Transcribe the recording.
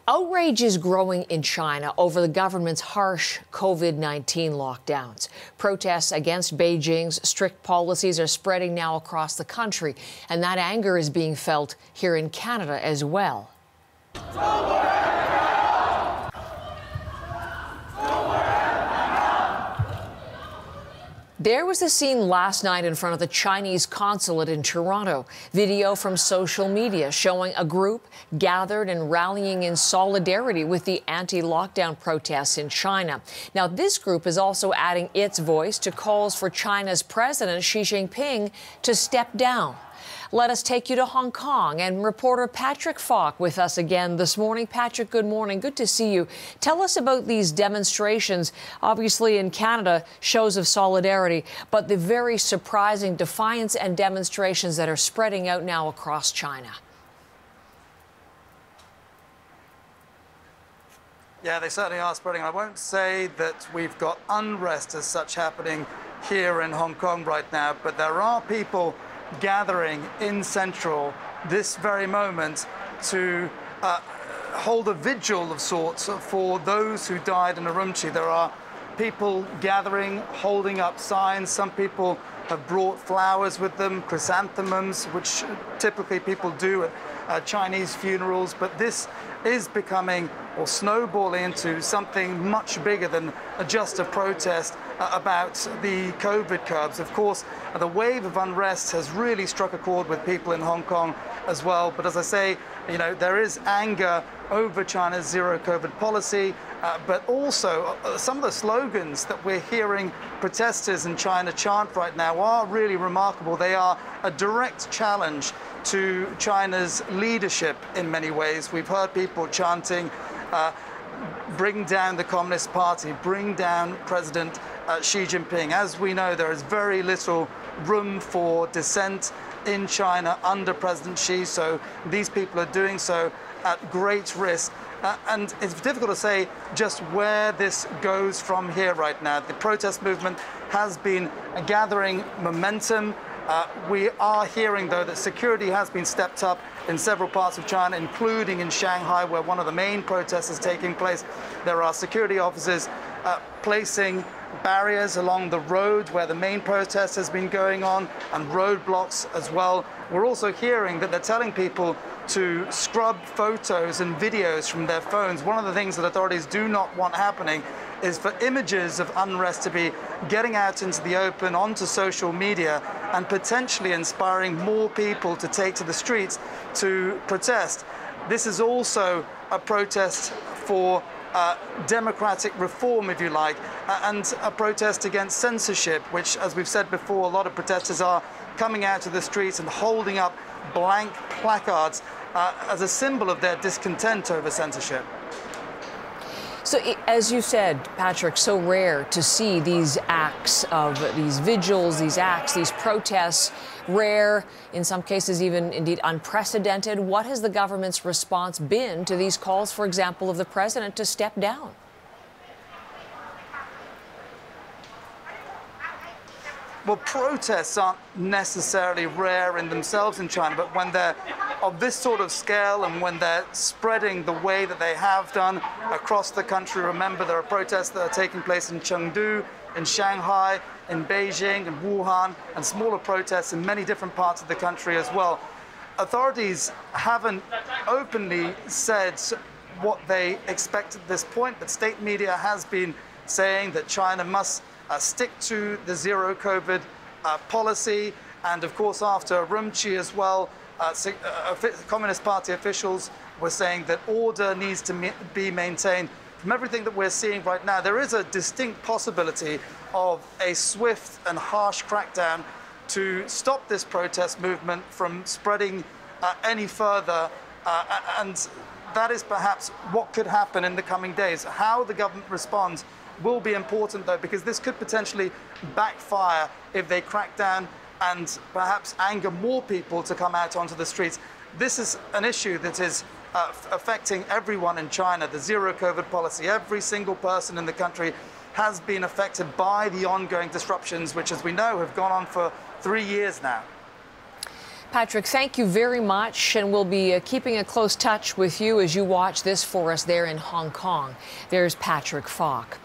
Outrage is growing in China over the government's harsh COVID-19 lockdowns. Protests against Beijing's strict policies are spreading now across the country, and that anger is being felt here in Canada as well. There was a scene last night in front of the Chinese consulate in Toronto. Video from social media showing a group gathered and rallying in solidarity with the anti-lockdown protests in China. Now, this group is also adding its voice to calls for China's President Xi Jinping to step down. Let us take you to Hong Kong, and reporter Patrick Falk with us again this morning. Patrick, good morning. Good to see you. Tell us about these demonstrations. Obviously, in Canada, shows of solidarity, but the very surprising defiance and demonstrations that are spreading out now across China. Yeah, they certainly are spreading. I won't say that we've got unrest as such happening here in Hong Kong right now, but there are people gathering in Central this very moment to hold a vigil of sorts for those who died in Urumqi. There are people gathering, holding up signs. Some people have brought flowers with them, chrysanthemums, which typically people do at Chinese funerals. But this is becoming or snowballing into something much bigger than just a protest about the COVID curbs. Of course, the wave of unrest has really struck a chord with people in Hong Kong as well. But as I say, you know, there is anger over China's zero COVID policy, but also some of the slogans that we're hearing protesters in China chant right now are really remarkable. They are a direct challenge to China's leadership in many ways. We've heard people chanting, bring down the Communist Party, bring down President Xi Jinping. As we know, there is very little room for dissent in China under President Xi, so these people are doing so at great risk. And it's difficult to say just where this goes from here right now. The protest movement has been gathering momentum. We are hearing, though, that security has been stepped up in several parts of China, including in Shanghai, where one of the main protests is taking place. There are security officers placing barriers along the road where the main protest has been going on, and roadblocks as well. We're also hearing that they're telling people to scrub photos and videos from their phones. One of the things that authorities do not want happening is for images of unrest to be getting out into the open, onto social media, and potentially inspiring more people to take to the streets to protest. This is also a protest for democratic reform, if you like, and a protest against censorship, which, as we've said before, a lot of protesters are coming out to the streets and holding up blank placards as a symbol of their discontent over censorship. So, as you said, Patrick, so rare to see these acts of these vigils, these acts, these protests, rare, in some cases even indeed unprecedented. What has the government's response been to these calls, for example, of the president to step down? Well, protests aren't necessarily rare in themselves in China, but when they're of this sort of scale and when they're spreading the way that they have done across the country. Remember, there are protests that are taking place in Chengdu, in Shanghai, in Beijing, in Wuhan, and smaller protests in many different parts of the country as well. Authorities haven't openly said what they expect at this point, but state media has been saying that China must stick to the zero COVID policy. And of course, after Urumqi as well, Communist Party officials were saying that order needs to be maintained. From everything that we're seeing right now, there is a distinct possibility of a swift and harsh crackdown to stop this protest movement from spreading any further. And that is perhaps what could happen in the coming days. How the government responds will be important, though, because this could potentially backfire if they crack down and perhaps anger more people to come out onto the streets. This is an issue that is affecting everyone in China, the zero COVID policy. Every single person in the country has been affected by the ongoing disruptions, which, as we know, have gone on for 3 years now. Patrick, thank you very much, and we'll be keeping a close touch with you as you watch this for us there in Hong Kong. There's Patrick Falk.